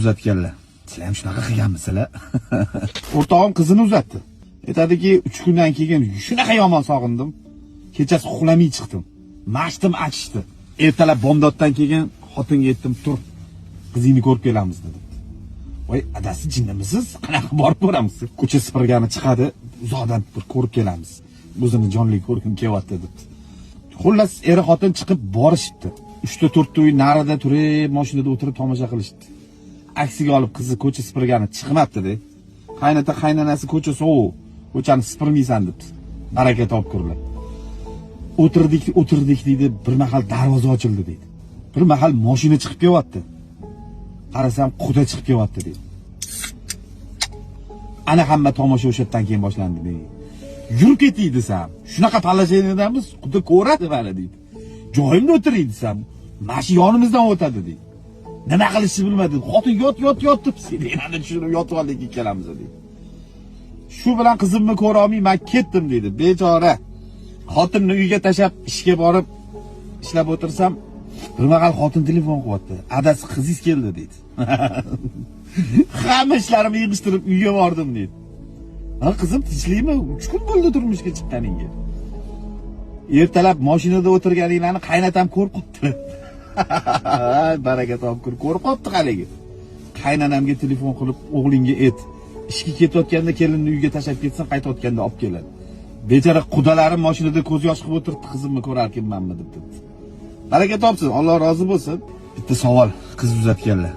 uzatganlar. Sizlar ham shunaqa qilganmisizlar? O'rtog'im qizini uzatdi. Aytadiki, 3 kundan keyin shunaqa yomon sog'indim. Kechasi uxlamay chiqdim. Mashtim achishdi. Ertalab bomdoddan keyin xotinga aytdim, tur. Qizingni ko'rib kelamiz dedi. Voy, adasi jinnimisiz? Qanaqa borib ko'ramiz? Ko'cha sipirgani chiqadi, uzoqdan bir ko'rib kelamiz. O'zini jonli ko'rgim kelyapti debdi. Xullas, eri xotin chiqib borishibdi. 3-4 uy narida turib, mashinada o'tirib tomosha qilishdi. Aksiga olib qizi ko'cha sipirgani chiqmabdi-da. Qaynota qaynanasi ko'cha sovuq, ko'chani sipirmaysan debdi. Baraka topkurlar. O'tirdik deydi, bir mahal darvoza ochildi deydi. Bir mahal mashina chiqib kelyapti. Qarasam, quda chiqib kelyapti deydi. Ana hamma tomosha o'shatdan keyin boshlandi deydi. Yurib ketdik desam, shunaqa palajaynidanmiz, quda ko'radi mana deydi. Joyimda o'tiring desam, mashina yonimizdan o'tadi deydi. Nima qilishni bilmadi. Xotin yot deb sirenani tushirib yotib oldik ikkalamiz deydi. Shu bilan qizimni ko'ra olmay men ketdim deydi. Bechora. Xotinni uyga tashab ishga borib ishlab o'tirsam, bir mahal xotin telefon qilyapti. Adasi qizingiz keldi deydi. Hamma ishlarimni yig'ishtirib uyga bordim deydi. Ha qizim tinchlikmi? 3 kun bo'ldi turmushga chiqqaningga. Ertalab mashinada o'tirganinglarni qaynatam ko'rib qopti. Baraka topkur ko'rib qopti haligi. Qaynanamga telefon qilib, o'g'lingga ayt. Ishga ketayotganda kelinni uyga tashab ketsin, qaytayotganda olib keladi. Bechora qudalarim mashinada ko'z yosh qilib o'tiribdi, qizimni ko'rarkanmanmi deb dedi. Baraka topsin, Alloh rozi bo'lsin. Bitta savol, qiz uzatganlar.